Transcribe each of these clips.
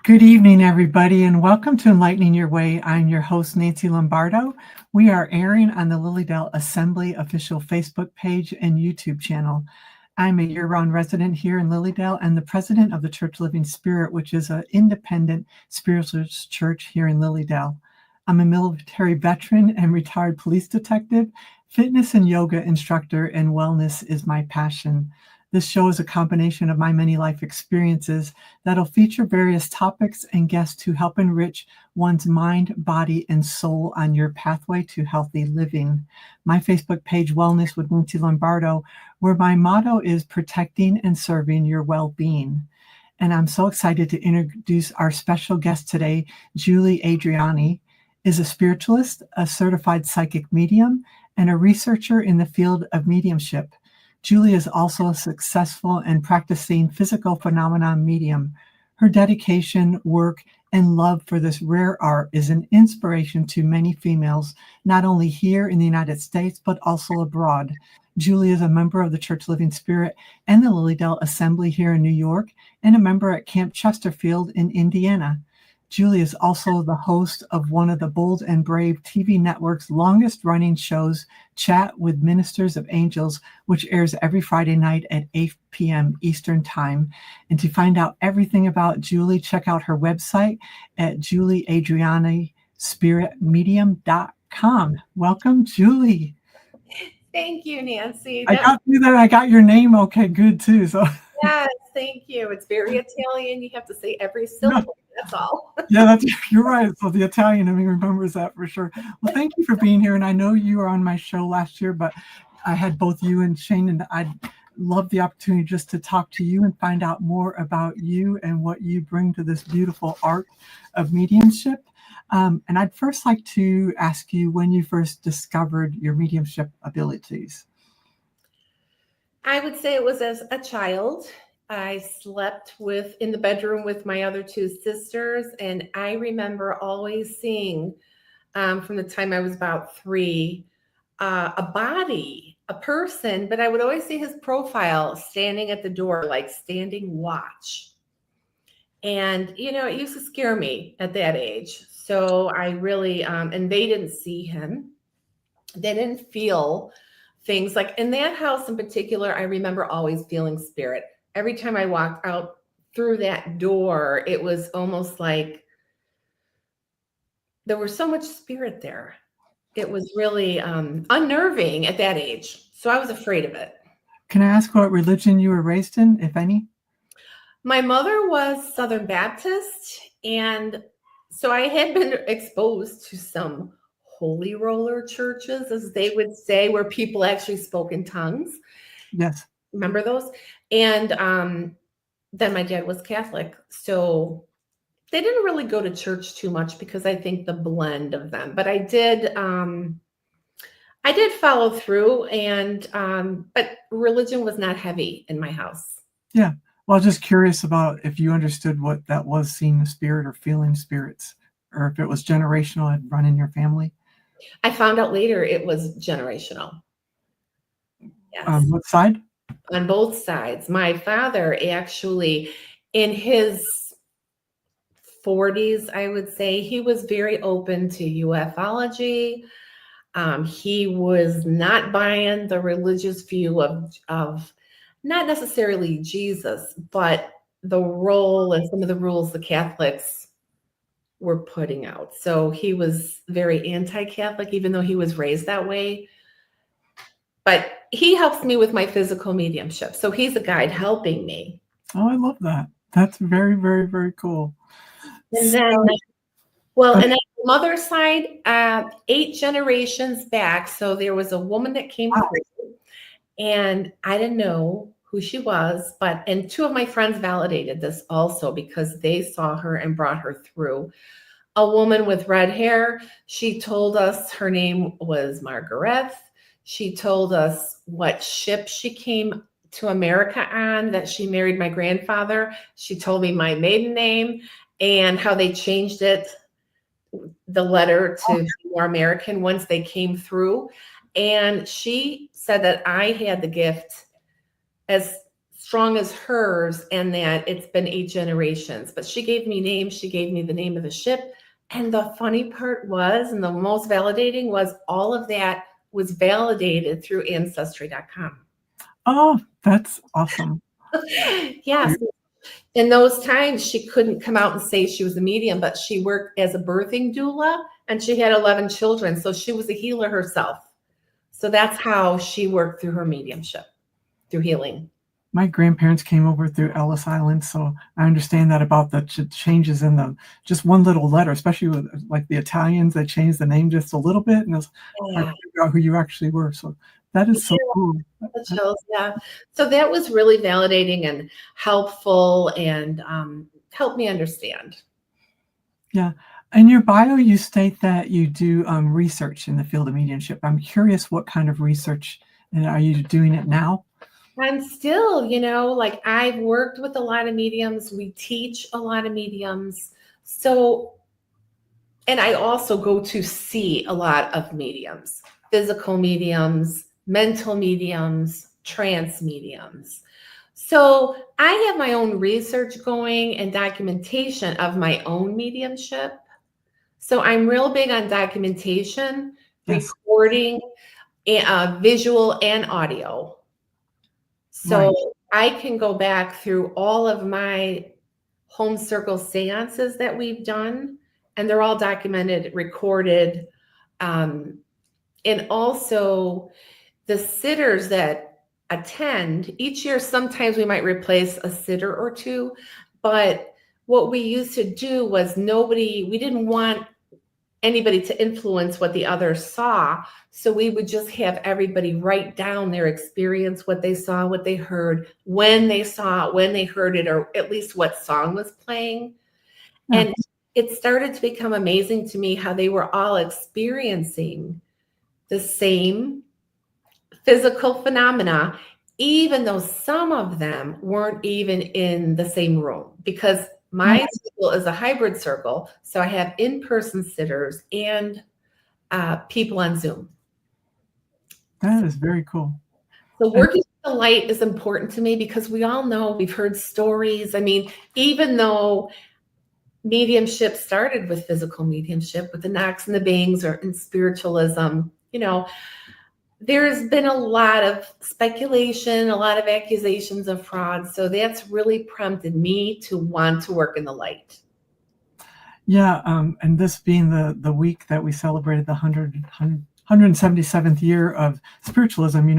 Good evening, everybody, and welcome to Enlightening Your Way. I'm your host, Nancy Lombardo. We are airing on the Lilydale Assembly official Facebook page and YouTube channel. I'm a year-round resident here in Lilydale and the president of the Church Living Spirit, which is an independent spiritualist church here in Lilydale. I'm a military veteran and retired police detective, fitness and yoga instructor, and wellness is my passion. This show is a combination of my many life experiences that'll feature various topics and guests to help enrich one's mind, body, and soul on your pathway to healthy living. My Facebook page, Wellness with Nancy Lombardo, where my motto is protecting and serving your well-being. And I'm so excited to introduce our special guest today. Julie Adreani is a spiritualist, a certified psychic medium, and a researcher in the field of mediumship. Julie is also a successful and practicing physical phenomenon medium. Her dedication, work, and love for this rare art is an inspiration to many females, not only here in the United States, but also abroad. Julie is a member of the Church Living Spirit and the Lilydale Assembly here in New York, and a member at Camp Chesterfield in Indiana. Julie is also the host of one of the Bold and Brave TV network's longest-running shows, Chat with Ministers of Angels, which airs every Friday night at 8 p.m. Eastern Time. And to find out everything about Julie, check out her website at julieadreanispiritmedium.com. Welcome, Julie. Thank you, Nancy. I got through that. I got your name okay, good, too. So yes, thank you. It's very Italian. You have to say every syllable. That's all. Yeah, you're right. So the Italian in me remembers that for sure. Well, thank you for being here. And I know you were on my show last year, but I had both you and Shane, and I'd love the opportunity just to talk to you and find out more about you and what you bring to this beautiful art of mediumship. And I'd first like to ask you when you first discovered your mediumship abilities. I would say it was as a child. I slept in the bedroom with my other two sisters, and I remember always seeing, from the time I was about 3, a body, a person, but I would always see his profile standing at the door, like standing watch. And, it used to scare me at that age. So I really, and they didn't see him. They didn't feel things like in that house in particular. I remember always feeling spirit. Every time I walked out through that door, it was almost like there was so much spirit there. It was really unnerving at that age. So I was afraid of it. Can I ask what religion you were raised in, if any? My mother was Southern Baptist, and so I had been exposed to some holy roller churches, as they would say, where people actually spoke in tongues. Yes. Remember those? And then my dad was Catholic. So they didn't really go to church too much because I think the blend of them. But I did follow through, and but religion was not heavy in my house. Yeah. Well, just curious about if you understood what that was, seeing the spirit or feeling spirits, or if it was generational and run in your family. I found out later it was generational. Yes. What side? On both sides. My father actually, in his 40s, I would say, he was very open to ufology. He was not buying the religious view of not necessarily Jesus, but the role and some of the rules the Catholics were putting out. So he was very anti-Catholic, even though he was raised that way. But he helps me with my physical mediumship. So he's a guide helping me. Oh, I love that. That's very, very, very cool. And then, and on the mother's side, 8 generations back. So there was a woman that came through, and I didn't know who she was, and 2 of my friends validated this also because they saw her and brought her through. A woman with red hair. She told us her name was Margaret. She told us what ship she came to America on, that she married my grandfather. She told me my maiden name and how they changed it, the letter, to be more American once they came through. And she said that I had the gift, as strong as hers, and that it's been 8 generations. But she gave me names. She gave me the name of the ship. And the funny part was, and the most validating was, all of that was validated through ancestry.com. Oh, that's awesome. Yes. In those times, she couldn't come out and say she was a medium, but she worked as a birthing doula, and she had 11 children. So she was a healer herself. So that's how she worked through her mediumship, through healing. My grandparents came over through Ellis Island, so I understand that about the changes in the just one little letter, especially with like the Italians, they changed the name just a little bit, and it was hard to figure out who you actually were. So that is so cool. Yeah. So that was really validating and helpful, and helped me understand. Yeah. In your bio, you state that you do research in the field of mediumship. I'm curious what kind of research, and are you doing it now? I'm still, like, I've worked with a lot of mediums. We teach a lot of mediums. So, and I also go to see a lot of mediums, physical mediums, mental mediums, trance mediums. So I have my own research going and documentation of my own mediumship. So I'm real big on documentation, Yes. recording, visual and audio. So I can go back through all of my home circle seances that we've done, and they're all documented, recorded. And also the sitters that attend each year, sometimes we might replace a sitter or two, but what we used to do was we didn't want anybody to influence what the others saw. So we would just have everybody write down their experience, what they saw, what they heard, when they saw it, when they heard it, or at least what song was playing. Yeah. And it started to become amazing to me how they were all experiencing the same physical phenomena, even though some of them weren't even in the same room, because my circle is a hybrid circle. So I have in-person sitters and people on Zoom. That is very cool. So working with the light is important to me, because we all know, we've heard stories. I mean, even though mediumship started with physical mediumship, with the knocks and the bangs, or in spiritualism, there's been a lot of speculation, a lot of accusations of fraud. So that's really prompted me to want to work in the light. Yeah, and this being the week that we celebrated the 177th year of spiritualism,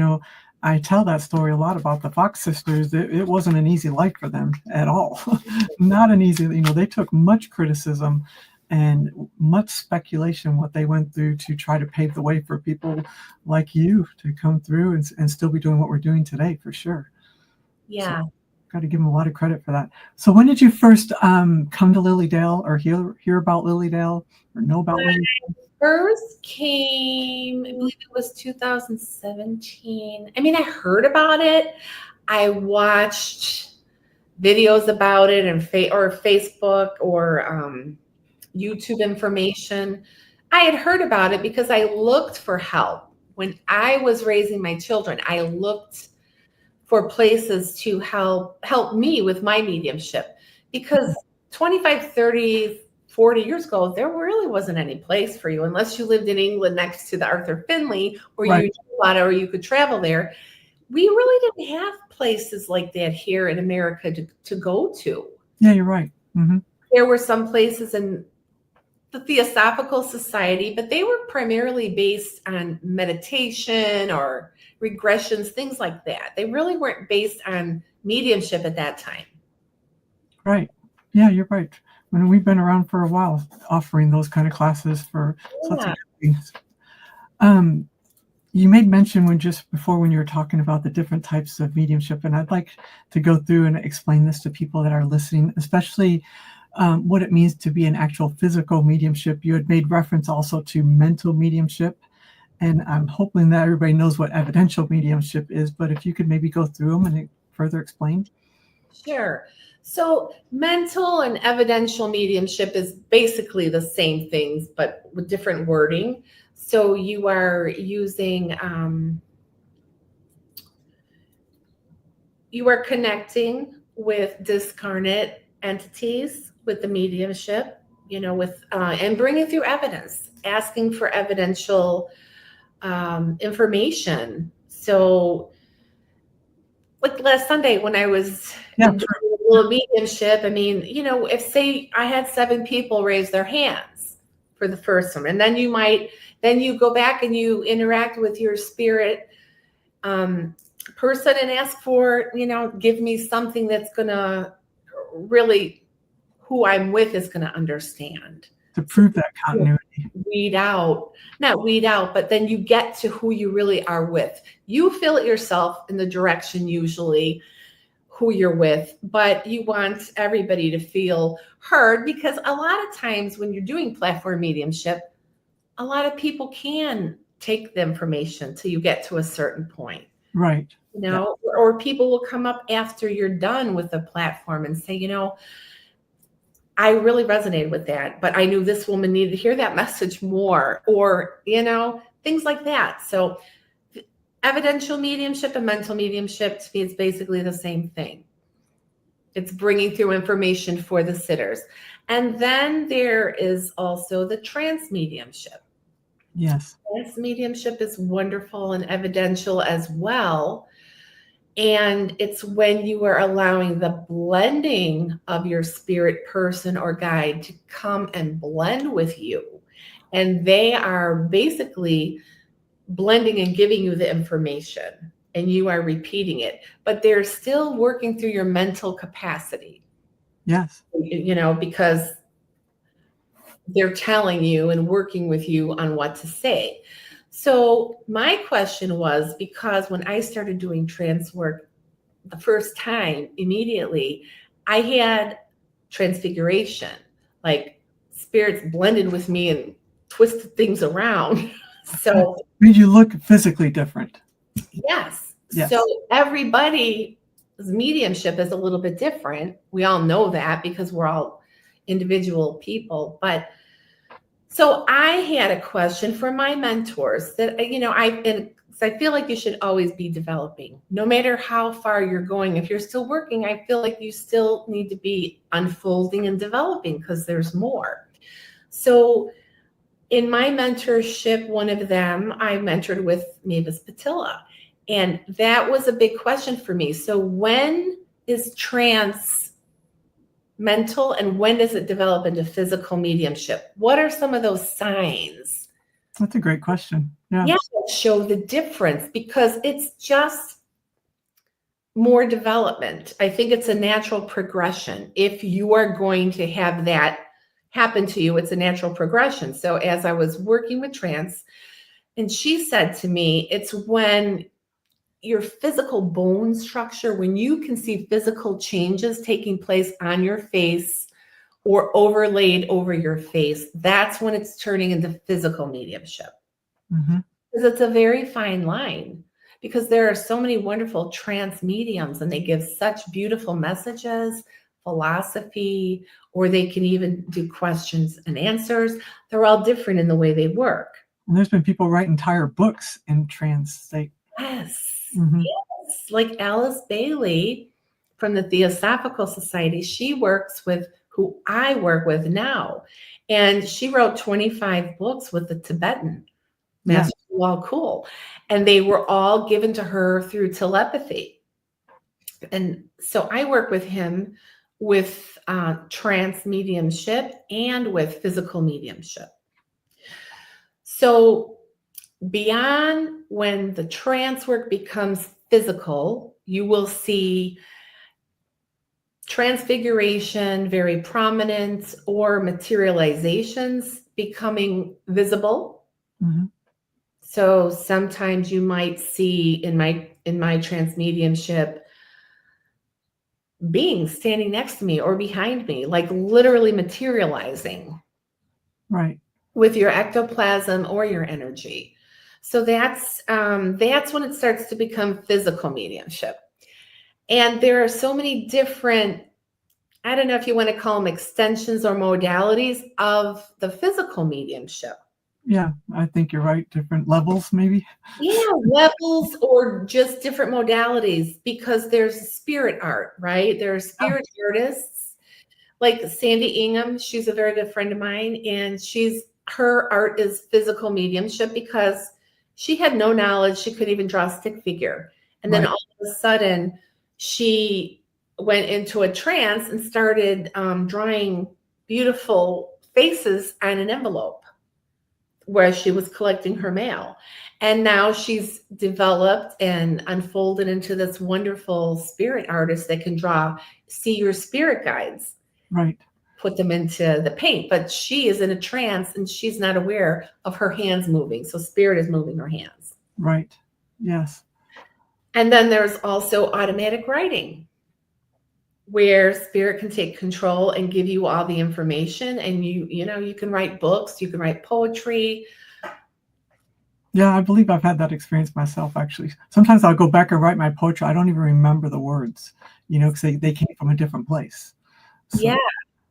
I tell that story a lot about the Fox sisters. It wasn't an easy life for them at all. Not an easy, they took much criticism and much speculation, what they went through to try to pave the way for people like you to come through and still be doing what we're doing today, for sure. Yeah. So, got to give them a lot of credit for that. So when did you first come to Lilydale, or hear about Lilydale, or know about Lilydale? First came, I believe it was 2017. I mean, I heard about it. I watched videos about it, or Facebook, or YouTube information. I had heard about it because I looked for help. When I was raising my children, I looked for places to help me with my mediumship, because 25, 30, 40 years ago, there really wasn't any place for you unless you lived in England next to the Arthur Findlay, or you knew about it, or you could travel there. We really didn't have places like that here in America to go to. Yeah, you're right. Mm-hmm. There were some places in the Theosophical Society, but they were primarily based on meditation or regressions, things like that. They really weren't based on mediumship at that time. Right. Yeah, you're right. When we've been around for a while offering those kind of classes for such a things. You made mention when you were talking about the different types of mediumship, and I'd like to go through and explain this to people that are listening, especially what it means to be an actual physical mediumship. You had made reference also to mental mediumship, and I'm hoping that everybody knows what evidential mediumship is, but if you could maybe go through them and further explain. Sure. So mental and evidential mediumship is basically the same things, but with different wording. So you are using you are connecting with discarnate entities, with the mediumship, with and bringing through evidence, asking for evidential information. So, like last Sunday when I was doing a little mediumship, I mean, if say I had 7 people raise their hands for the first one, and then you go back and you interact with your spirit person and ask for, give me something that's gonna really, who I'm with is gonna understand. To prove that continuity. Not weed out, but then you get to who you really are with. You feel it yourself in the direction usually who you're with, but you want everybody to feel heard, because a lot of times when you're doing platform mediumship, a lot of people can take the information till you get to a certain point. Right. Or people will come up after you're done with the platform and say, I really resonated with that, but I knew this woman needed to hear that message more, or, things like that. So evidential mediumship and mental mediumship, to me, is basically the same thing. It's bringing through information for the sitters. And then there is also the trance mediumship. Yes. Trance mediumship is wonderful and evidential as well. And it's when you are allowing the blending of your spirit person or guide to come and blend with you. And they are basically blending and giving you the information, and you are repeating it, but they're still working through your mental capacity. Yes. Because they're telling you and working with you on what to say. So my question was, because when I started doing trance work the first time, immediately, I had transfiguration, like spirits blended with me and twisted things around. So made you look physically different. Yes. So everybody's mediumship is a little bit different. We all know that because we're all individual people. But so I had a question for my mentors that, I feel like you should always be developing, no matter how far you're going. If you're still working, I feel like you still need to be unfolding and developing, because there's more. So in my mentorship, one of them, I mentored with Mavis Patilla, and that was a big question for me. So when is trance mental, and when does it develop into physical mediumship? What are some of those signs? That's a great question. Yeah, show the difference, because it's just more development. I think it's a natural progression. If you are going to have that happen to you, it's a natural progression. So as I was working with trance, and she said to me, it's when your physical bone structure, when you can see physical changes taking place on your face or overlaid over your face, that's when it's turning into physical mediumship. Because it's a very fine line, because there are so many wonderful trance mediums, and they give such beautiful messages, philosophy, or they can even do questions and answers. They're all different in the way they work. And there's been people write entire books in trance. Yes. Yes. Like Alice Bailey from the Theosophical Society, she works with who I work with now. And she wrote 25 books with the Tibetan Master Wall Cool. And they were all given to her through telepathy. And so I work with him with trance mediumship and with physical mediumship. So beyond when the trance work becomes physical, you will see transfiguration, very prominent, or materializations becoming visible. So sometimes you might see in my trance mediumship beings standing next to me or behind me, like literally materializing. Right. With your ectoplasm or your energy. So that's when it starts to become physical mediumship. And there are so many different, I don't know if you want to call them extensions or modalities of the physical mediumship. Yeah, I think you're right. Different levels, maybe. Yeah, levels or just different modalities, because there's spirit art, right? There's Oh, spirit artists like Sandy Ingham. She's a very good friend of mine, and her art is physical mediumship because she had no knowledge. She couldn't even draw a stick figure. And then right, all of a sudden, she went into a trance and started drawing beautiful faces on an envelope where she was collecting her mail. And now she's developed and unfolded into this wonderful spirit artist that can see your spirit guides, right, put them into the paint. But she is in a trance and she's not aware of her hands moving. So spirit is moving her hands. right. Yes. And then there's also automatic writing, where spirit can take control and give you all the information. And you can write books, you can write poetry. Yeah, I believe I've had that experience myself, actually. Sometimes I'll go back and write my poetry. I don't even remember the words, because they came from a different place. So, Yeah.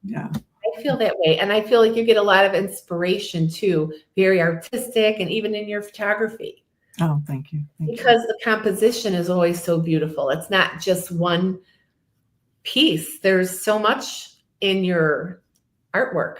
yeah. I feel that way. And I feel like you get a lot of inspiration too, very artistic, and even in your photography, Oh, thank you. Thank you. because the composition is always so beautiful. It's not just one piece. There's so much in your artwork.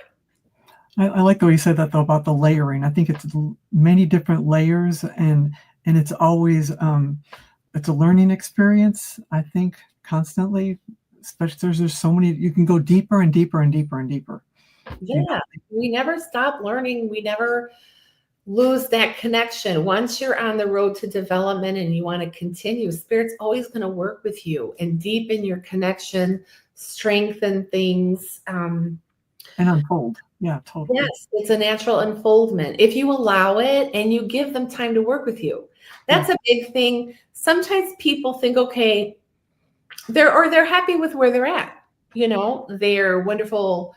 I like the way you said that, though, about the layering. I think it's many different layers, and it's always it's a learning experience, I think, constantly. Especially there's so many, you can go deeper and deeper and deeper and deeper. Yeah. We never stop learning. We never lose that connection. Once you're on the road to development and you want to continue, Spirit's always going to work with you and deepen your connection, strengthen things. And unfold. Yeah, totally. Yes, it's a natural unfoldment if you allow it and you give them time to work with you. That's a big thing. Sometimes people think, okay, they're happy with where they're at. They're wonderful.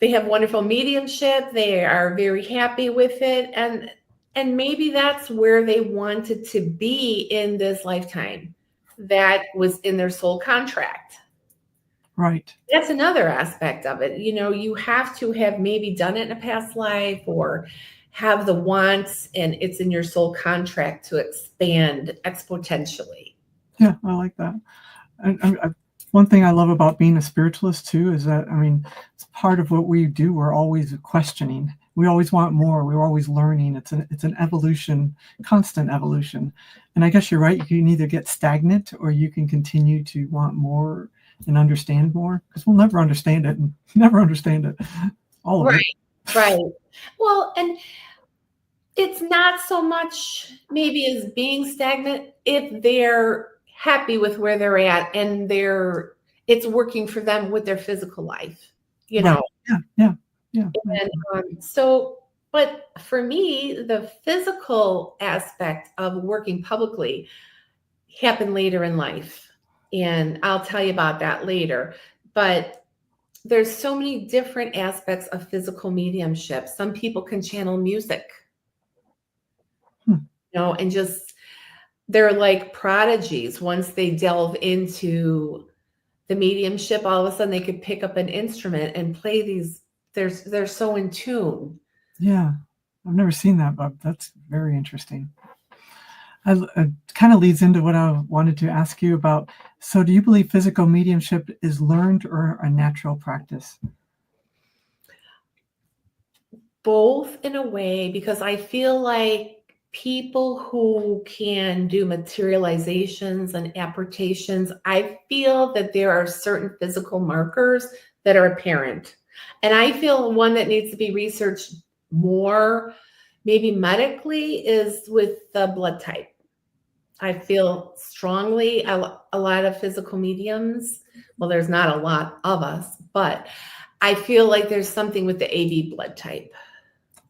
They have wonderful mediumship. They are very happy with it. And maybe that's where they wanted to be in this lifetime. That was in their soul contract. Right. That's another aspect of it. You have to have maybe done it in a past life or have the wants, and it's in your soul contract to expand exponentially. Yeah, I like that. One thing I love about being a spiritualist too is that, it's part of what we do. We're always questioning. We always want more. We're always learning. It's an evolution, constant evolution. And I guess you're right. You can either get stagnant or you can continue to want more and understand more, because we'll never understand it and never understand it. All of it. Right. Well, and it's not so much maybe as being stagnant if they're happy with where they're at and it's working for them with their physical life, Right. Yeah. And but for me, the physical aspect of working publicly happened later in life. And I'll tell you about that later. But there's so many different aspects of physical mediumship. Some people can channel music, and just they're like prodigies. Once they delve into the mediumship, all of a sudden they could pick up an instrument and play these. They're so in tune. Yeah. I've never seen that, but that's very interesting. It kind of leads into what I wanted to ask you about. So do you believe physical mediumship is learned or a natural practice? Both in a way, because I feel like people who can do materializations and apportations, I feel that there are certain physical markers that are apparent. And I feel one that needs to be researched more, maybe medically, is with the blood type. I feel strongly a lot of physical mediums. Well, there's not a lot of us, but I feel like there's something with the AB blood type,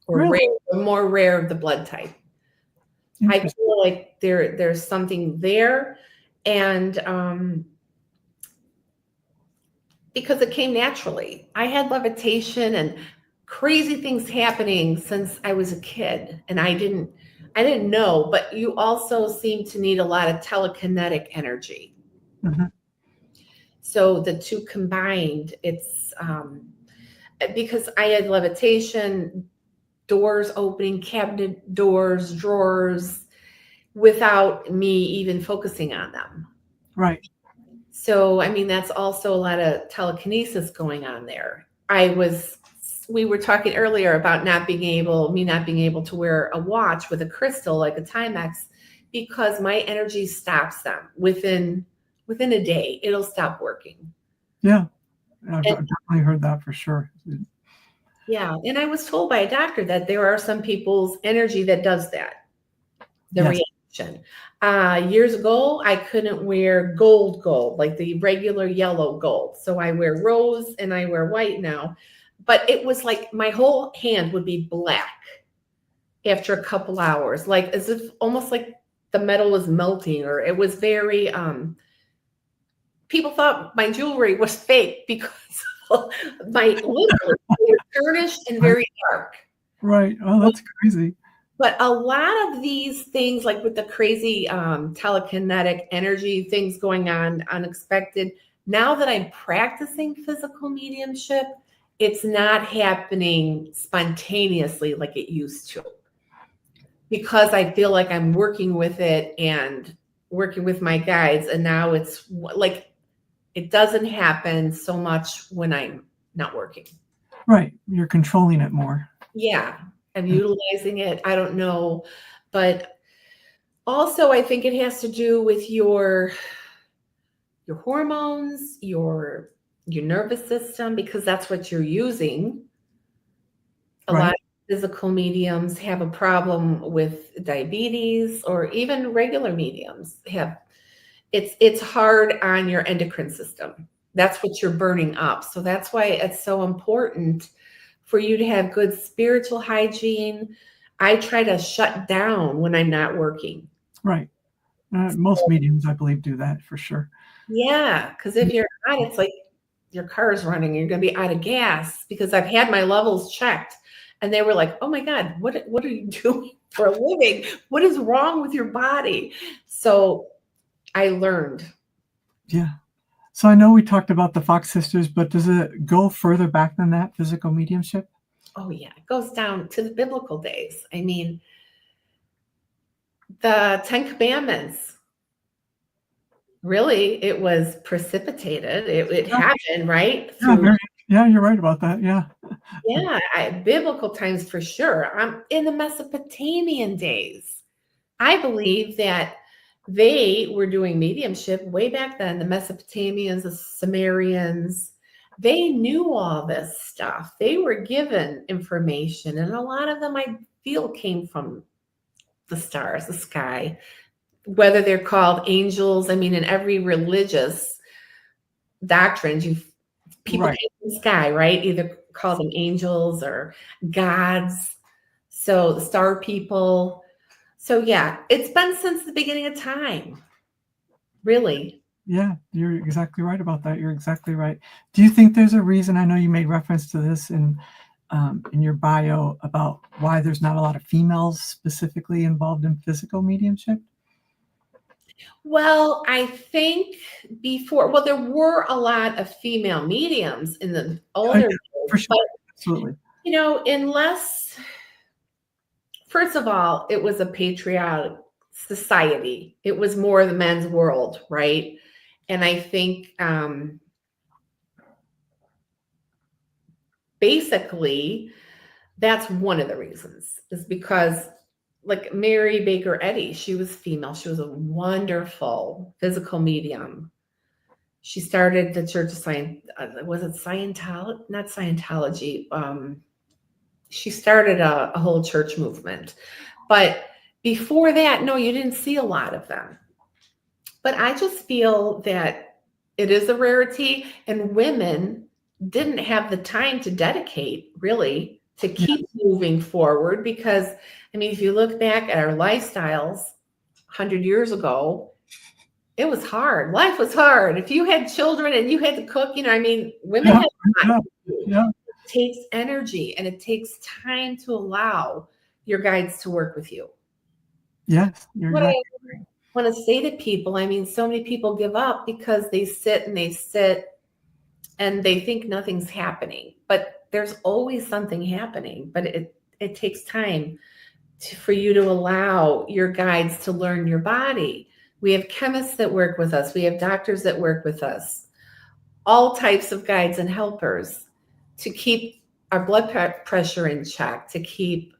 or Really? more rare of the blood type. I feel like there's something there, and because it came naturally. I had levitation and crazy things happening since I was a kid, and I didn't know, but you also seem to need a lot of telekinetic energy. Mm-hmm. So the two combined, it's because I had levitation, doors opening, cabinet doors, drawers, without me even focusing on them. Right. So, I mean, that's also a lot of telekinesis going on there. We were talking earlier about me not being able to wear a watch with a crystal like a Timex, because my energy stops them within a day. It'll stop working. Yeah. I've definitely heard that for sure. Yeah. And I was told by a doctor that there are some people's energy that does that, the Yes. reaction. Years ago, I couldn't wear gold, like the regular yellow gold. So I wear rose and I wear white now. But it was like my whole hand would be black after a couple hours, like as if almost like the metal was melting, or it was very, people thought my jewelry was fake because my lips were tarnished and very dark. Right. Oh, that's crazy. But a lot of these things, like with the crazy telekinetic energy things going on, unexpected, now that I'm practicing physical mediumship, it's not happening spontaneously like it used to, because I feel like I'm working with it and working with my guides. And now it's like, it doesn't happen so much when I'm not working. Right. You're controlling it more. Yeah. I'm utilizing it. I don't know. But also, I think it has to do with your hormones, your nervous system, because that's what you're using. A lot of physical mediums have a problem with diabetes, or even regular mediums have. It's hard on your endocrine system. That's what you're burning up. So that's why it's so important for you to have good spiritual hygiene. I try to shut down when I'm not working. Right. Most mediums, I believe, do that for sure. Yeah, because if you're not, it's like your car is running, you're going to be out of gas. Because I've had my levels checked, and they were like, "Oh my God, what are you doing for a living? What is wrong with your body?" So I learned. Yeah. So I know we talked about the Fox sisters, but does it go further back than that, physical mediumship? Oh yeah, it goes down to the biblical days. I mean, the Ten Commandments, really, it was precipitated. It happened, right? Yeah, you're right about that. Yeah. Yeah, biblical times for sure. I'm in the Mesopotamian days. I believe that they were doing mediumship way back then. The Mesopotamians, the Sumerians, they knew all this stuff. They were given information, and a lot of them I feel came from the stars, the sky, whether they're called angels. I mean, in every religious doctrine, people Right. came from the sky, right? Either call them angels or gods. So the star people. So yeah, it's been since the beginning of time, really. Yeah, you're exactly right about that. You're exactly right. Do you think there's a reason? I know you made reference to this in your bio about why there's not a lot of females specifically involved in physical mediumship. Well, I think there were a lot of female mediums in the older days, For sure. but Absolutely. unless, first of all, it was a patriotic society. It was more the men's world, right? And I think basically that's one of the reasons, is because like Mary Baker Eddy, she was female. She was a wonderful physical medium. She started the Church of Science. Was it Scientology? Not Scientology. She started a whole church movement. But before that, no, you didn't see a lot of them. But I just feel that it is a rarity, and women didn't have the time to dedicate, really, to keep moving forward. Because, I mean, if you look back at our lifestyles 100 years ago, it was hard. Life was hard. If you had children and you had to cook, women had to do. Yeah. It takes energy, and it takes time to allow your guides to work with you. Yes, you're What exactly I want to say to people, so many people give up because they sit and they think nothing's happening, but there's always something happening, but It takes time for you to allow your guides to learn your body. We have chemists that work with us. We have doctors that work with us. All types of guides and helpers to keep our blood pressure in check, to keep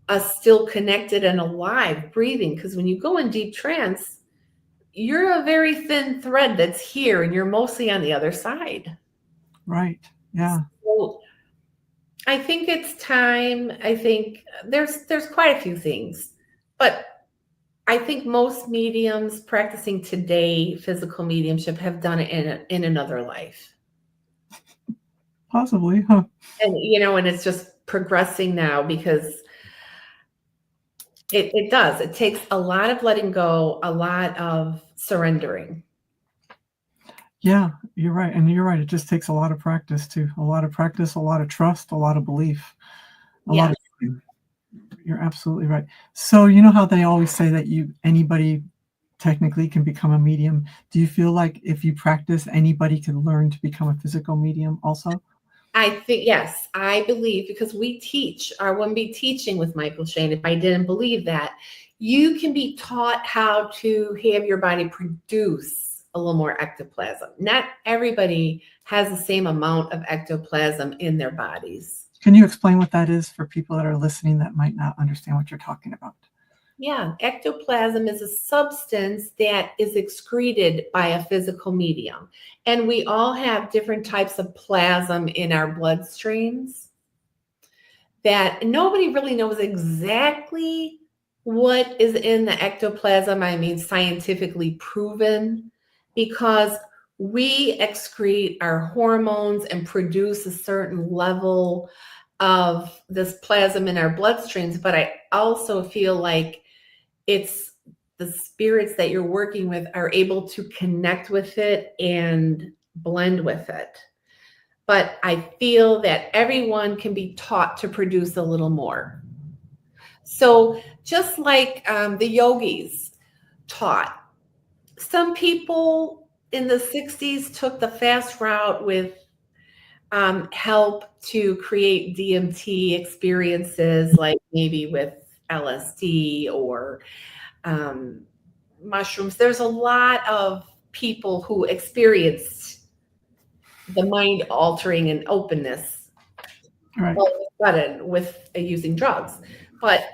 us still connected and alive, breathing. Because when you go in deep trance, you're a very thin thread that's here and you're mostly on the other side. Right. Yeah. So I think it's time. I think there's quite a few things, but I think most mediums practicing today physical mediumship have done it in another life. Possibly, huh? And and it's just progressing now because it does. It takes a lot of letting go, a lot of surrendering. Yeah, you're right. And you're right. It just takes a lot of practice too. A lot of practice, a lot of trust, a lot of belief, a lot of time. You're absolutely right. So you know how they always say that anybody technically can become a medium. Do you feel like if you practice, anybody can learn to become a physical medium also? I think, yes, I believe, because we teach, I wouldn't be teaching with Michael Shane if I didn't believe that. You can be taught how to have your body produce a little more ectoplasm. Not everybody has the same amount of ectoplasm in their bodies. Can you explain what that is for people that are listening that might not understand what you're talking about? Yeah, ectoplasm is a substance that is excreted by a physical medium. And we all have different types of plasm in our bloodstreams that nobody really knows exactly what is in the ectoplasm. I mean, scientifically proven, because we excrete our hormones and produce a certain level of this plasm in our bloodstreams. But I also feel like it's the spirits that you're working with are able to connect with it and blend with it. But I feel that everyone can be taught to produce a little more. So just like the yogis taught, some people in the 60s took the fast route with help to create DMT experiences, like maybe with LSD or mushrooms. There's a lot of people who experienced the mind altering and openness Right. all of a sudden with using drugs. But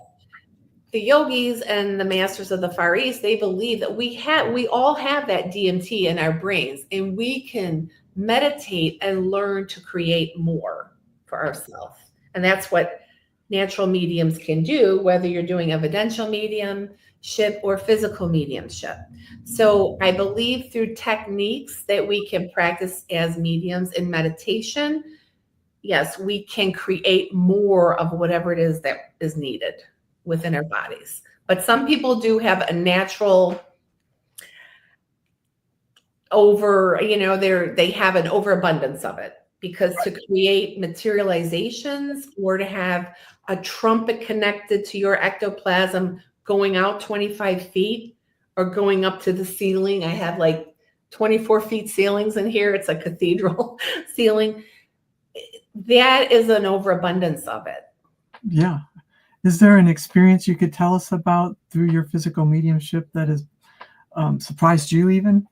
the yogis and the masters of the Far East, they believe that we all have that DMT in our brains, and we can meditate and learn to create more for ourselves. And that's what natural mediums can do, whether you're doing evidential mediumship or physical mediumship. So I believe through techniques that we can practice as mediums in meditation, yes, we can create more of whatever it is that is needed within our bodies. But some people do have a natural they have an overabundance of it, because to create materializations or to have a trumpet connected to your ectoplasm going out 25 feet or going up to the ceiling. I have like 24 feet ceilings in here. It's a cathedral ceiling. That is an overabundance of it. Yeah. Is there an experience you could tell us about through your physical mediumship that has surprised you even?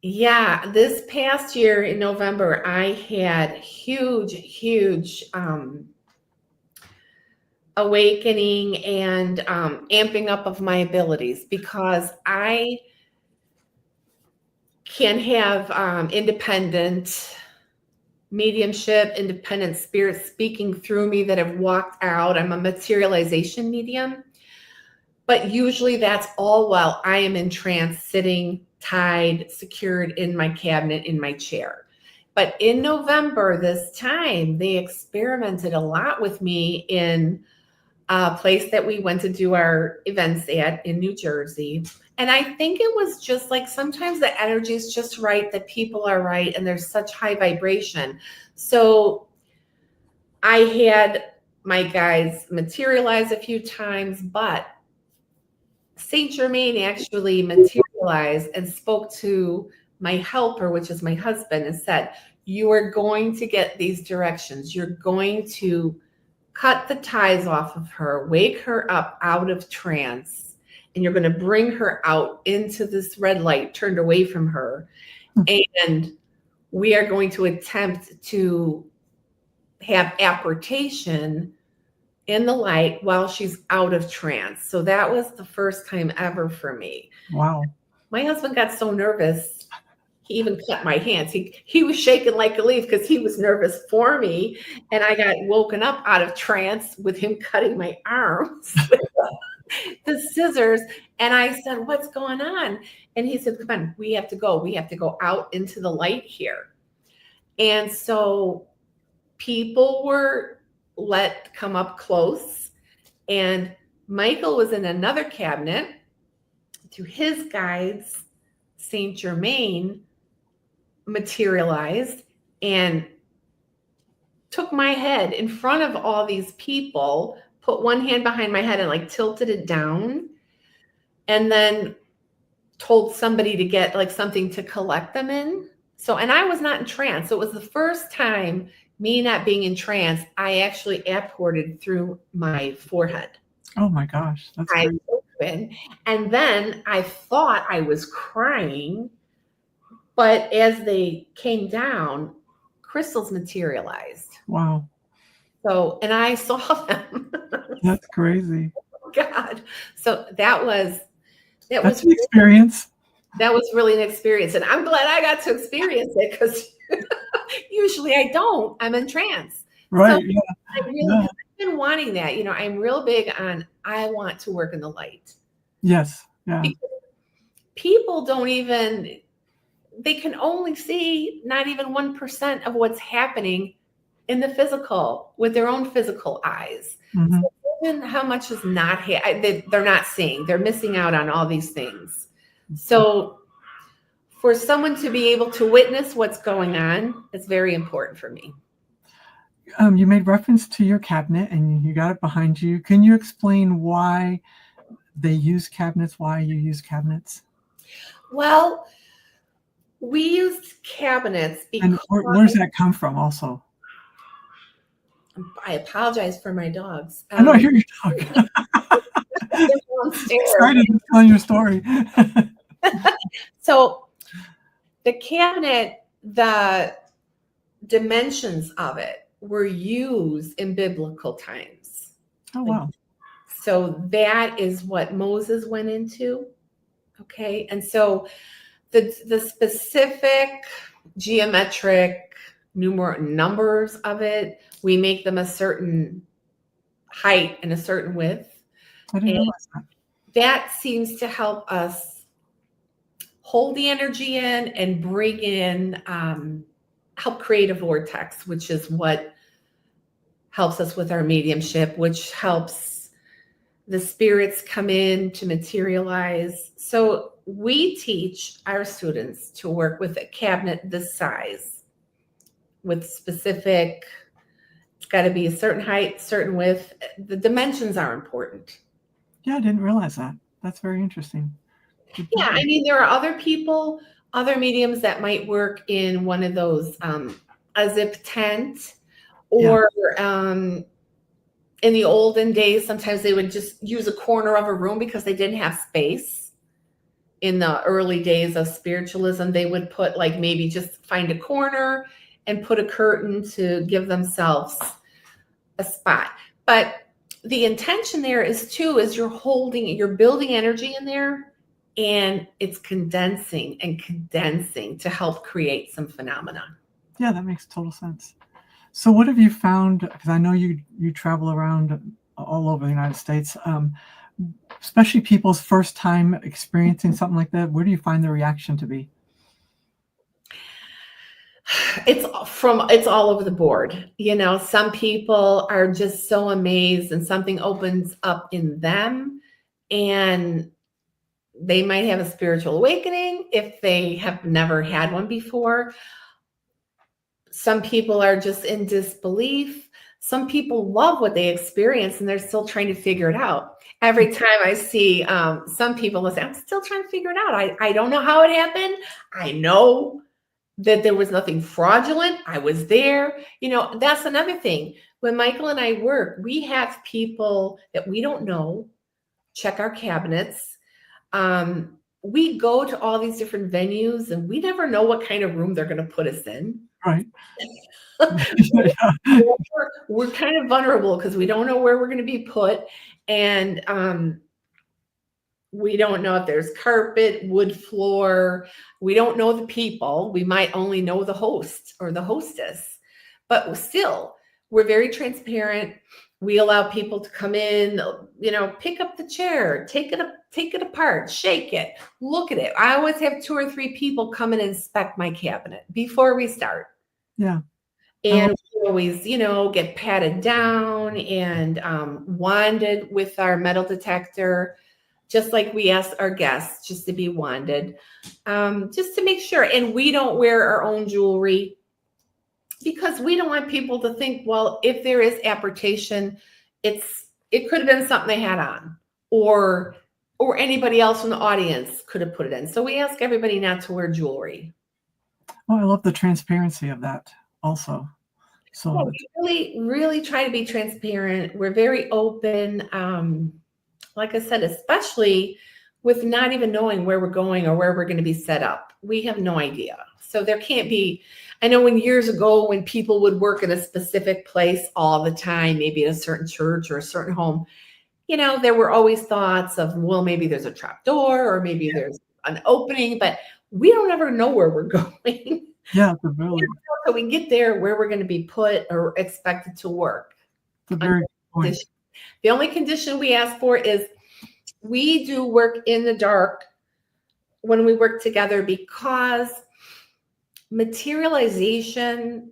Yeah, this past year in November, I had huge awakening and amping up of my abilities, because I can have independent mediumship, independent spirits speaking through me that have walked out. I'm a materialization medium, but usually that's all while I am in trance, sitting tied, secured in my cabinet, in my chair. But in November this time, they experimented a lot with me in a place that we went to do our events at in New Jersey. And I think it was just like, sometimes the energy is just right, that people are right, and there's such high vibration. So I had my guides materialize a few times, but Saint Germain actually materialized and spoke to my helper, which is my husband, and said, you are going to get these directions. You're going to cut the ties off of her, wake her up out of trance, and you're going to bring her out into this red light turned away from her. And we are going to attempt to have apportation in the light while she's out of trance. So that was the first time ever for me. Wow. My husband got so nervous, he even cut my hands. He was shaking like a leaf because he was nervous for me. And I got woken up out of trance with him cutting my arms with the scissors. And I said, what's going on? And he said, come on, we have to go. We have to go out into the light here. And so people were let come up close. And Michael was in another cabinet. Through his guides, Saint Germain materialized and took my head in front of all these people, put one hand behind my head and like tilted it down, and then told somebody to get like something to collect them in. So, and I was not in trance. So it was the first time, me not being in trance, I actually apported through my forehead. Oh my gosh. That's I great. opened, and then I thought I was crying, but as they came down, crystals materialized. Wow. So, and I saw them. That's crazy. Oh God. So that was That's an experience. That was really an experience. And I'm glad I got to experience it, because usually I don't. I'm in trance. Right. So Yeah. I've been wanting that. I'm real big on, I want to work in the light. Yes. Yeah. Because people don't even, they can only see not even 1% of what's happening in the physical with their own physical eyes. Mm-hmm. So even how much is not, they're not seeing, they're missing out on all these things. So for someone to be able to witness what's going on, it's very important for me. You made reference to your cabinet and you got it behind you. Can you explain why they use cabinets, why you use cabinets? Well, we used cabinets because... And where's that come from also? I apologize for my dogs. I know, I hear you talking. They're downstairs. Excited to tell your story. So the cabinet, the dimensions of it were used in biblical times. Oh, wow. So that is what Moses went into. Okay. And so the specific geometric numbers of it, we make them a certain height and a certain width. I didn't realize that. That seems to help us hold the energy in and bring in, help create a vortex, which is what helps us with our mediumship, which helps the spirits come in to materialize. So we teach our students to work with a cabinet this size with specific, it's got to be a certain height, certain width. The dimensions are important. Yeah, I didn't realize that. That's very interesting. Yeah, I mean, there are other people, other mediums that might work in one of those, a zip tent, or in the olden days, sometimes they would just use a corner of a room because they didn't have space. In the early days of spiritualism, they would put like maybe just find a corner and put a curtain to give themselves a spot. But the intention there is you're building energy in there, and it's condensing to help create some phenomena. Yeah, that makes total sense. So what have you found, because I know you travel around all over the United States, especially people's first time experiencing something like that, where do you find the reaction to be? It's all over the board. Some people are just so amazed and something opens up in them, and they might have a spiritual awakening if they have never had one before. Some people are just in disbelief. Some people love what they experience and they're still trying to figure it out. Every time I see some people say, I'm still trying to figure it out. I don't know how it happened. I know that there was nothing fraudulent. I was there. That's another thing. when Michael and I work, we have people that we don't know check our cabinets. We go to all these different venues and we never know what kind of room they're going to put us in. Right. We're kind of vulnerable because we don't know where we're going to be put. And we don't know if there's carpet, wood floor. We don't know the people. We might only know the host or the hostess. But still, we're very transparent. We allow people to come in, pick up the chair, take it apart, shake it, look at it. I always have 2 or 3 people come and inspect my cabinet before we start. Yeah. And we always, get patted down and wanded with our metal detector, just like we ask our guests just to be wanded, just to make sure. And we don't wear our own jewelry because we don't want people to think, well, if there is apportation, it could have been something they had on, or anybody else from the audience could have put it in. So we ask everybody not to wear jewelry. Oh, I love the transparency of that also. So yeah, we really, really try to be transparent. We're very open. Like I said, especially with not even knowing where we're going or where we're going to be set up. We have no idea. So there can't be, I know years ago when people would work in a specific place all the time, maybe at a certain church or a certain home, there were always thoughts of, well, maybe there's a trap door or maybe there's an opening, but we don't ever know where we're going. Yeah, really. So we get there where we're going to be put or expected to work. The very point. The only condition we ask for is we do work in the dark when we work together, because materialization,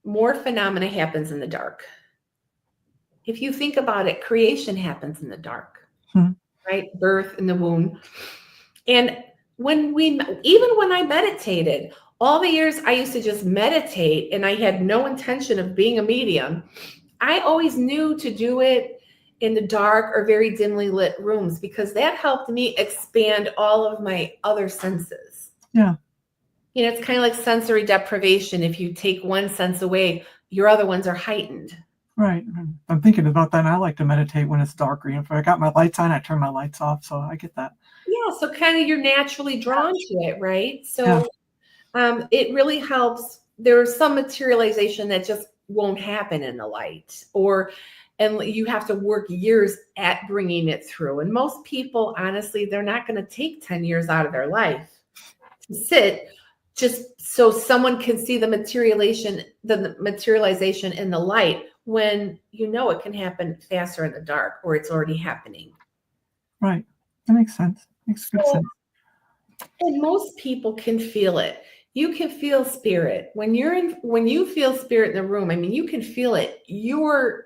more phenomena happens in the dark. If you think about it, creation happens in the dark, right? Birth in the womb. And even when I meditated, all the years I used to just meditate and I had no intention of being a medium, I always knew to do it in the dark or very dimly lit rooms because that helped me expand all of my other senses. Yeah. It's kind of like sensory deprivation. If you take one sense away, your other ones are heightened. Right. I'm thinking about that. And I like to meditate when it's dark. If I got my lights on, I turn my lights off. So I get that. Yeah. So kind of you're naturally drawn to it, right? So it really helps. There's some materialization that just won't happen in the light, and you have to work years at bringing it through. And most people, honestly, they're not going to take 10 years out of their life to sit just so someone can see the materialization in the light when it can happen faster in the dark or it's already happening. Right. That makes sense. Makes good sense. And most people can feel it. You can feel spirit when you feel spirit in the room. I mean, you can feel it. You're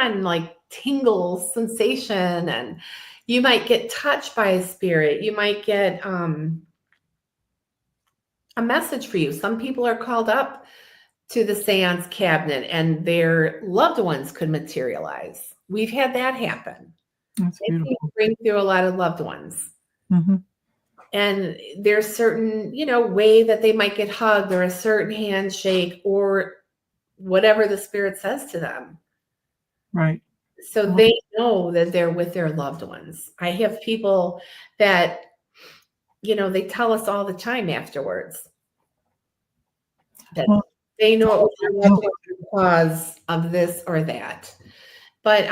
on like tingle sensation, and you might get touched by a spirit. You might get a message for you. Some people are called up to the seance cabinet and their loved ones could materialize. We've had that happen. That's beautiful. Bring through a lot of loved ones. Mm-hmm. And there's certain, way that they might get hugged or a certain handshake or whatever the spirit says to them. Right. So they know that they're with their loved ones. I have people that, they tell us all the time afterwards that they know it was their loved ones because of this or that. But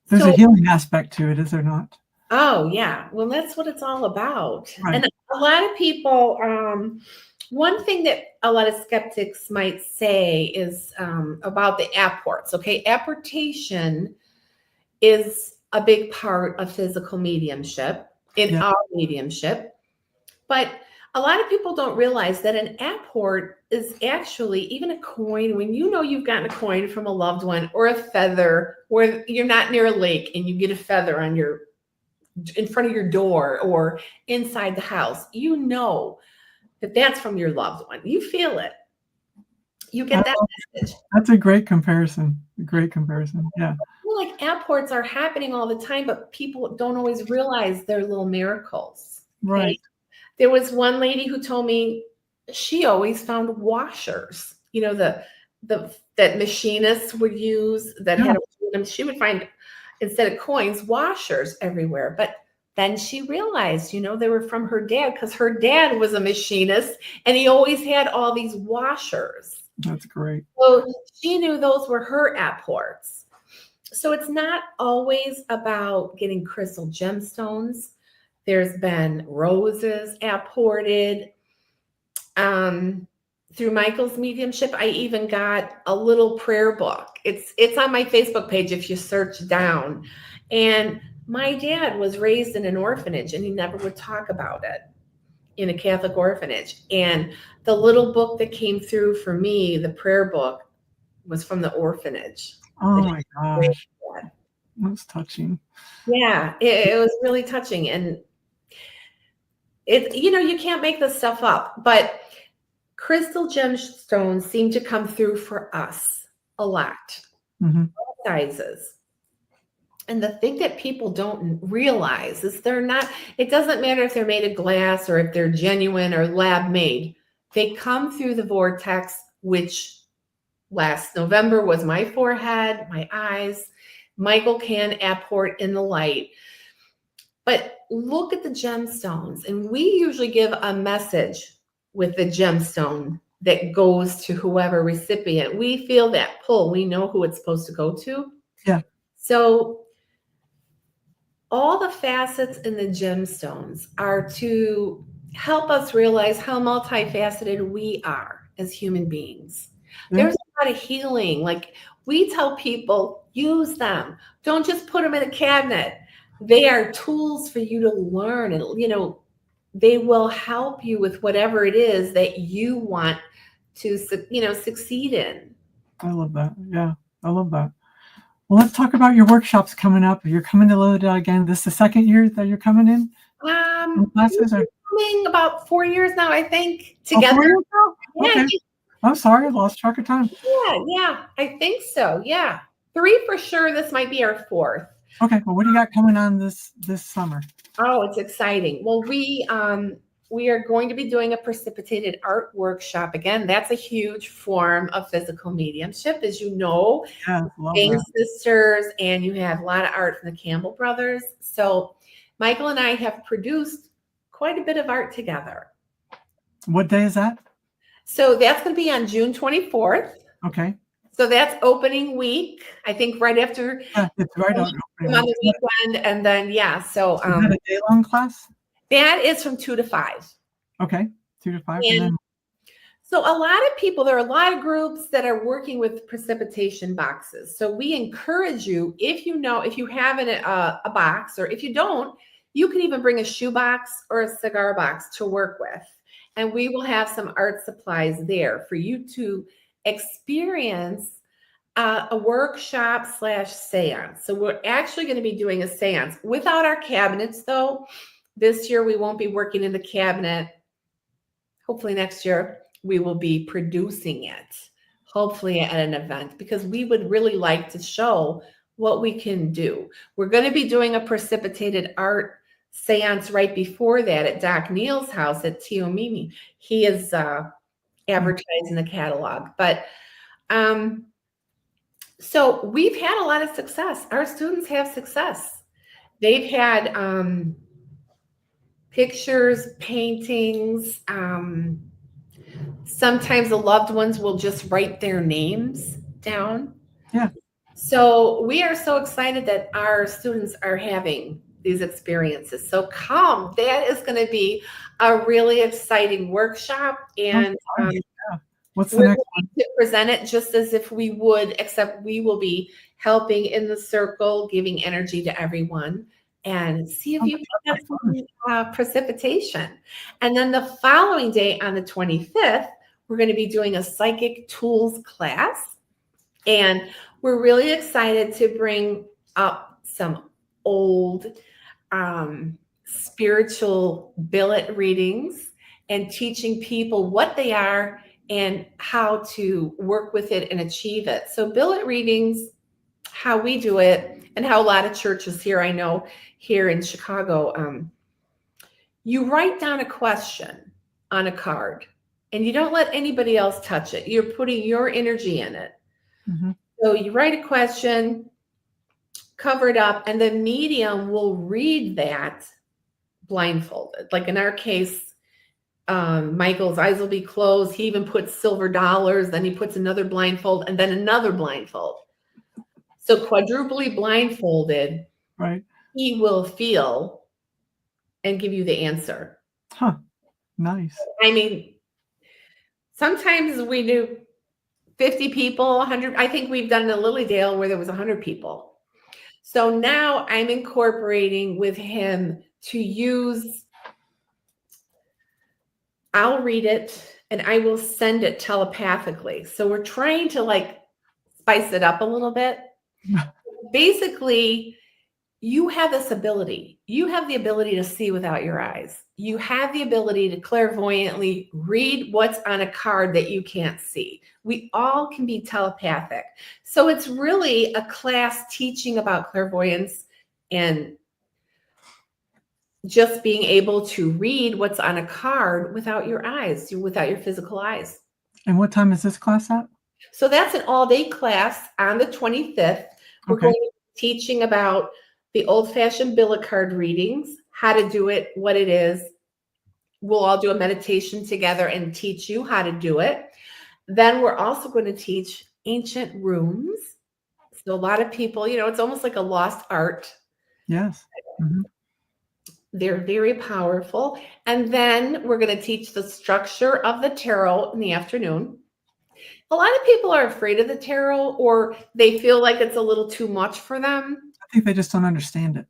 there's a healing aspect to it, is there not? Oh, yeah. Well, that's what it's all about. Right. And a lot of people, one thing that a lot of skeptics might say is about the apports. Okay. Apportation is a big part of physical mediumship in our mediumship. But a lot of people don't realize that an apport is actually even a coin. When you've gotten a coin from a loved one or a feather, where you're not near a lake and you get a feather in front of your door or inside the house, that that's from your loved one. You feel it. You get that message. That's a great comparison. Yeah. Like apports are happening all the time, but people don't always realize they're little miracles. Right. Okay? There was one lady who told me she always found washers, the that machinists would use that Yeah. had aluminum. She would find, instead of coins, washers everywhere. But then she realized, they were from her dad, because her dad was a machinist and he always had all these washers. That's great. So she knew those were her apports. So it's not always about getting crystal gemstones. There's been roses apported. Through Michael's mediumship, I even got a little prayer book. It's on my Facebook page if you search down. And my dad was raised in an orphanage and he never would talk about it, in a Catholic orphanage. And the little book that came through for me, the prayer book, was from the orphanage. Oh my gosh. That's touching. Yeah, it was really touching. And you can't make this stuff up, but crystal gemstones seem to come through for us a lot, all sizes. And the thing that people don't realize is it doesn't matter if they're made of glass or if they're genuine or lab made. They come through the vortex, which last November was my forehead, my eyes. Michael can apport in the light. But look at the gemstones. And we usually give a message with the gemstone that goes to whoever recipient. We feel that pull. We know who it's supposed to go to. Yeah. So all the facets in the gemstones are to help us realize how multifaceted we are as human beings. Yeah. There's a lot of healing. Like, we tell people, use them. Don't just put them in a cabinet. They are tools for you to learn, and they will help you with whatever it is that you want to succeed in. I love that. Yeah, I love that. Well, let's talk about your workshops coming up. You're coming to Lilydale again. This is the second year that you're coming in? Classes are coming about 4 years now, I think, together. 4 years now? Yeah. Okay. I'm sorry, I lost track of time. Yeah, I think so. Yeah. 3 for sure. This might be our 4th. Okay, well, what do you got coming on this summer? Oh, it's exciting. Well, we are going to be doing a precipitated art workshop again. That's a huge form of physical mediumship, as you know. Yeah, love Bang that. Sisters, and you have a lot of art from the Campbell brothers. So Michael and I have produced quite a bit of art together. What day is that? So that's going to be on June 24th. Okay. So that's opening week, I think, right after. Yeah, it's right on the weekend, and then so is that a day-long class? That is from 2 to 5. Okay, 2 to 5. And so a lot of people, there are a lot of groups that are working with precipitation boxes. So we encourage you, if you have a box, or if you don't, you can even bring a shoe box or a cigar box to work with. And we will have some art supplies there for you to experience a workshop / seance. So we're actually going to be doing a seance without our cabinets, though. This year we won't be working in the cabinet. Hopefully next year we will be producing it, hopefully at an event, because we would really like to show what we can do. We're going to be doing a precipitated art seance right before that at Doc Neal's house at Tiomimi. He is advertising the catalog. But so we've had a lot of success. Our students have success. They've had pictures, paintings. Sometimes the loved ones will just write their names down. Yeah. So we are so excited that our students are having these experiences. So come, that is going to be a really exciting workshop. And what's the we're next going to present it just as if we would, except we will be helping in the circle, giving energy to everyone, and see if you can get some precipitation. And then the following day, on the 25th, we're going to be doing a psychic tools class. And we're really excited to bring up some old spiritual billet readings and teaching people what they are and how to work with it and achieve it. So billet readings, how we do it, and how a lot of churches here, I know here in Chicago, you write down a question on a card. and you don't let anybody else touch it. You're putting your energy in it. Mm-hmm. So you write a question, cover it up, and the medium will read that blindfolded. Like in our case, Michael's eyes will be closed. He even puts silver dollars, then he puts another blindfold and then another blindfold. So quadruply blindfolded, Right. he will feel and give you the answer. Huh. Nice. I mean, sometimes we do 50 people, 100. I think we've done a Lilydale where there was 100 people. So now I'm incorporating with him to use, I'll read it and I will send it telepathically. So we're trying to like spice it up a little bit. Basically, you have this ability. You have the ability to see without your eyes. You have the ability to clairvoyantly read what's on a card that you can't see. We all can be telepathic. So it's really a class teaching about clairvoyance and just being able to read what's on a card without your eyes, without your physical eyes. And what time is this class at? So that's an all-day class on the 25th. We're Okay. going to be teaching about the old-fashioned billet card readings, how to do it, what it is. We'll all do a meditation together and teach you how to do it. Then we're also going to teach ancient runes. So a lot of people, it's almost like a lost art. Yes. Mm-hmm. They're very powerful. And then we're going to teach the structure of the tarot in the afternoon. A lot of people are afraid of the tarot, or they feel like it's a little too much for them. I think they just don't understand it.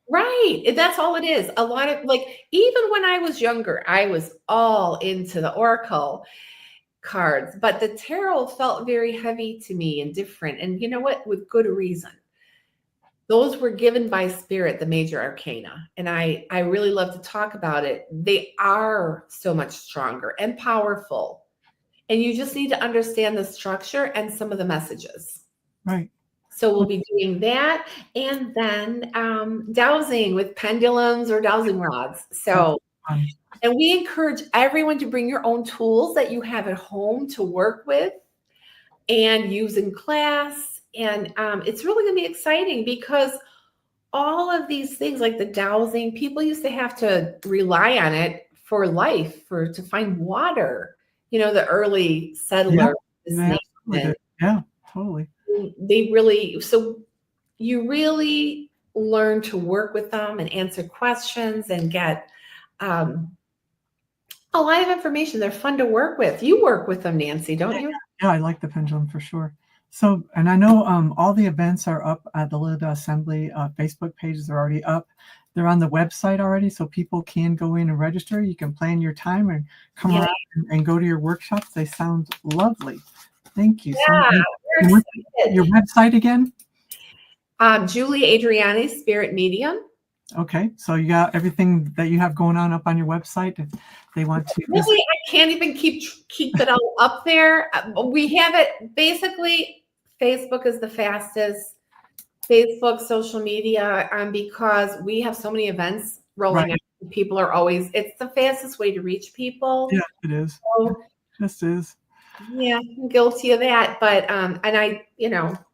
Right. That's all it is. A lot of, like, even when I was younger, I was all into the oracle cards, but the tarot felt very heavy to me and different. And you know what? With good reason. Those were given by spirit, the major arcana. And I really love to talk about it. They are so much stronger and powerful. And you just need to understand the structure and some of the messages. Right. So we'll be doing that. And then dowsing with pendulums or dowsing rods. So, and we encourage everyone to bring your own tools that you have at home to work with and use in class. And it's really going to be exciting because all of these things like the dowsing, people used to have to rely on it for life, to find water. The early settlers. Yeah, totally. So you really learn to work with them and answer questions and get a lot of information. They're fun to work with. You work with them, Nancy, don't you? Yeah, I like the pendulum for sure. So, and I know all the events are up at the Lilydale Assembly Facebook pages are already up. They're on the website already, so people can go in and register. You can plan your time and come around and go to your workshops. They sound lovely. Thank you. Yeah, so what's your website again? Julie Adreani, Spirit Medium. Okay, so you got everything that you have going on up on your website. If they want to, really, I can't even keep it all up there. We have it basically. Facebook is the fastest. Facebook, social media, because we have so many events rolling out. People are always, it's the fastest way to reach people. Yeah, it is. So, this is. Yeah, I'm guilty of that. But, and I,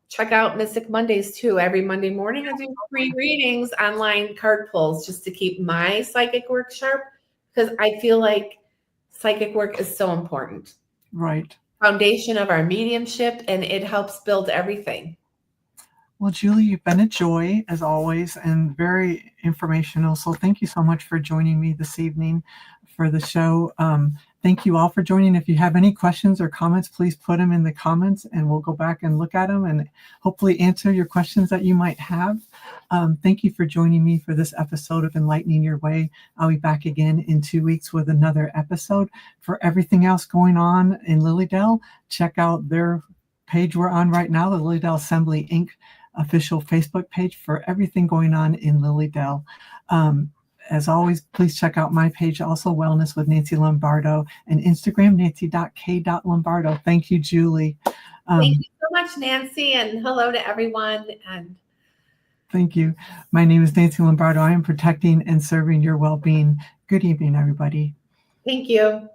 check out Mystic Mondays too. Every Monday morning, I do free readings, online card pulls, just to keep my psychic work sharp, because I feel like psychic work is so important. Right. Foundation of our mediumship, and it helps build everything. Well, Julie, you've been a joy as always and very informational. So thank you so much for joining me this evening for the show. Thank you all for joining. If you have any questions or comments, please put them in the comments and we'll go back and look at them and hopefully answer your questions that you might have. Thank you for joining me for this episode of Enlightening Your Way. I'll be back again in 2 weeks with another episode. For everything else going on in Lilydale, check out their page we're on right now, the Lilydale Assembly Inc. official Facebook page for everything going on in Lilydale. As always, please check out my page, also Wellness with Nancy Lombardo, and Instagram, nancy.k.lombardo. Thank you, Julie. Thank you so much, Nancy, and hello to everyone. And thank you. My name is Nancy Lombardo. I am protecting and serving your well-being. Good evening, everybody. Thank you.